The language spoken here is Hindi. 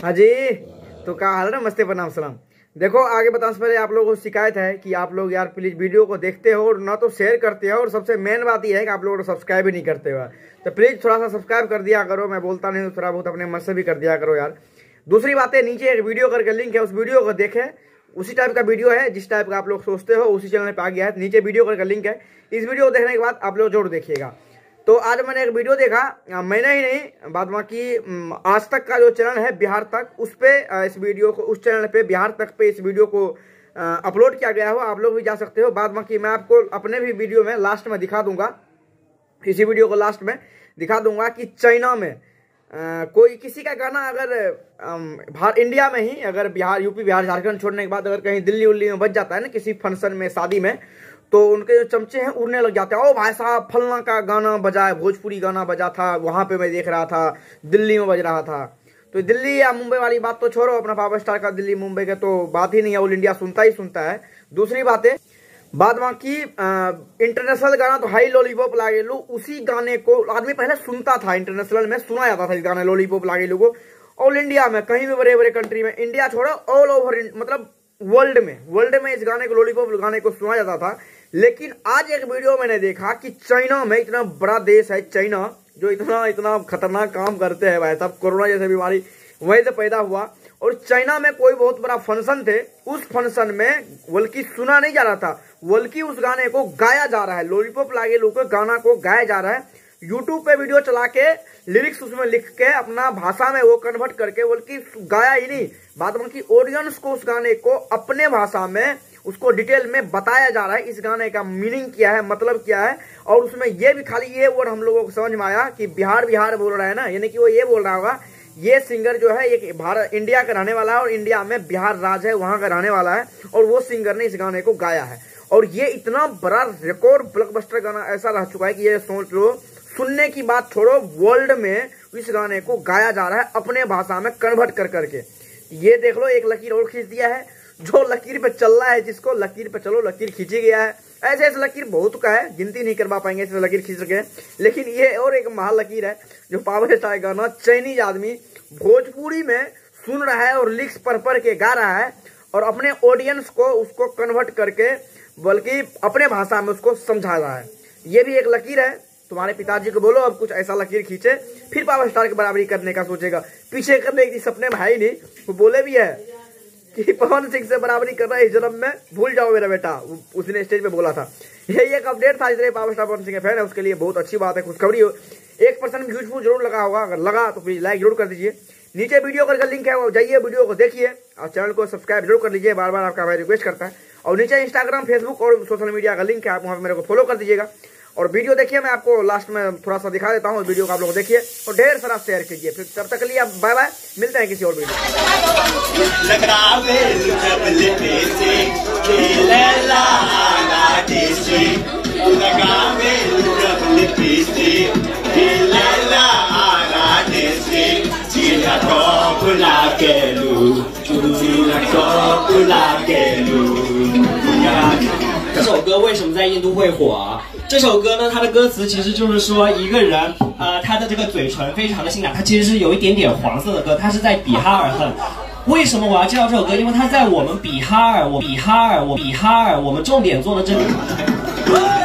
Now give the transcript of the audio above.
हाँ जी, तो क्या हाल है? नमस्ते, प्रणाम, सलाम। देखो, आगे बताने से पहले आप लोगों को शिकायत है कि आप लोग यार प्लीज वीडियो को देखते हो और ना तो शेयर करते हो, और सबसे मेन बात यह है कि आप लोग सब्सक्राइब भी नहीं करते हो। तो प्लीज थोड़ा सा सब्सक्राइब कर दिया करो। मैं बोलता नहीं हूँ, थोड़ा बहुत अपने मन से भी कर दिया करो यार। दूसरी बात है, नीचे एक वीडियो करके लिंक है, उस वीडियो को देखें। उसी टाइप का वीडियो है जिस टाइप का आप लोग सोचते हो, उसी चैनल पे आ गया है। नीचे वीडियो करके लिंक है, इस वीडियो को देखने के बाद आप लोग जरूर देखिएगा। तो आज मैंने एक वीडियो देखा, मैंने ही नहीं, बाद बाकी आज तक का जो चैनल है बिहार तक, उस पे इस वीडियो को, उस चैनल पे बिहार तक पे इस वीडियो को अपलोड किया गया हो। आप लोग भी जा सकते हो। बाद बाकी मैं आपको अपने भी वीडियो में लास्ट में दिखा दूंगा, इसी वीडियो को लास्ट में दिखा दूंगा कि चाइना में कोई किसी का गाना अगर इंडिया में ही, अगर बिहार, यूपी, बिहार, झारखंड छोड़ने के बाद अगर कहीं दिल्ली उल्ली में बज जाता है ना, किसी फंक्शन में, शादी में, तो उनके जो चमचे हैं उड़ने लग जाते हैं। ओ भाई साहब, फलना का गाना बजा है, भोजपुरी गाना बजा था, वहां पे मैं देख रहा था, दिल्ली में बज रहा था। तो दिल्ली या मुंबई वाली बात तो छोड़ो, अपना पावर स्टार का दिल्ली मुंबई का तो बात ही नहीं है, ऑल इंडिया सुनता ही सुनता है। दूसरी बात है, बाद बाकी इंटरनेशनल गाना तो हाई लॉलीपॉप लागेलू, उसी गाने को आदमी पहले सुनता था, इंटरनेशनल में सुना जाता था इस गाने लॉलीपॉप लागेलू को। ऑल इंडिया में कहीं भी बड़े बड़े कंट्री में, इंडिया छोड़ो ऑल ओवर, मतलब वर्ल्ड में इस गाने को, लॉलीपॉप गाने को सुना जाता था। लेकिन आज एक वीडियो मैंने देखा कि चाइना में, इतना बड़ा देश है चाइना, जो इतना खतरनाक काम करते हैं भाई साहब, कोरोना जैसे बीमारी वहीं से पैदा हुआ, और चाइना में कोई बहुत बड़ा फंक्शन थे। उस फंक्शन में बल्कि सुना नहीं जा रहा था, बल्कि उस गाने को गाया जा रहा है, लॉलीपॉप लागेलू के गाना को गाया जा रहा है। यूट्यूब पे वीडियो चला के लिरिक्स उसमें लिख के अपना भाषा में वो कन्वर्ट करके, बल्कि गाया ही नहीं, बाद में ऑडियंस को उस गाने को अपने भाषा में उसको डिटेल में बताया जा रहा है, इस गाने का मीनिंग क्या है, मतलब क्या है। और उसमें ये भी खाली ये वर्ड हम लोगों को समझ में आया कि बिहार बिहार बोल रहा है ना, यानी कि वो ये बोल रहा होगा, ये सिंगर जो है ये भारत, इंडिया का रहने वाला है, और इंडिया में बिहार राज्य है, वहां का रहने वाला है, और वो सिंगर ने इस गाने को गाया है। और ये इतना बड़ा रिकॉर्ड ब्लॉकबस्टर गाना ऐसा रह चुका है कि ये सोच लो, सुनने की बात छोड़ो, वर्ल्ड में इस गाने को गाया जा रहा है अपने भाषा में कन्वर्ट कर करके। ये देख लो, एक लकीर और खींच दिया है, जो लकीर पे चल रहा है, जिसको लकीर पे चलो लकीर खींची गया है। ऐसे ऐसे लकीर बहुत का है, गिनती नहीं करवा पाएंगे ऐसे लकीर खींच सके। लेकिन ये और एक महा लकीर है, जो पावर स्टार गाना चाइनीज आदमी भोजपुरी में सुन रहा है और लिरिक्स पढ़ के गा रहा है, और अपने ऑडियंस को उसको कन्वर्ट करके, बल्कि अपने भाषा में उसको समझा रहा है। ये भी एक लकीर है। तुम्हारे पिताजी को बोलो अब कुछ ऐसा लकीर खींचे, फिर पावर स्टार की बराबरी करने का सोचेगा। पीछे करने की सपने में है ही नहीं। वो बोले भी है कि पवन सिंह से बराबरी कर रहा है इस जन्म में, भूल जाओ मेरा बेटा, उसने स्टेज पे बोला था। यही एक अपडेट था, इसलिए पावर स्टार पवन सिंह के फैन है उसके लिए बहुत अच्छी बात है, खुशखबरी हो। 1% यूजफुल जरूर लगा होगा, अगर लगा तो प्लीज लाइक जरूर कर दीजिए। नीचे वीडियो का लिंक है, वो जाइए वीडियो को देखिए, और चैनल को सब्सक्राइब जरूर कर लीजिए, बार बार आपका भाई रिक्वेस्ट करता है। और नीचे इंस्टाग्राम, फेसबुक और सोशल मीडिया का लिंक है, आप वहाँ पे मेरे को फॉलो कर दीजिएगा। और वीडियो देखिए, मैं आपको लास्ट में थोड़ा सा दिखा देता हूँ, वीडियो को आप लोग देखिए और ढेर सारा शेयर कीजिए। फिर तब तक के लिए बाय बाय, मिलते हैं किसी और वीडियो।这首歌为什么在印度会火啊？这首歌呢，它的歌词其实就是说一个人，他的这个嘴唇非常的性感，它其实是有一点点黄色的歌，它是在比哈尔恨。为什么我要介绍这首歌？因为它在我们比哈尔，我们重点做的这里。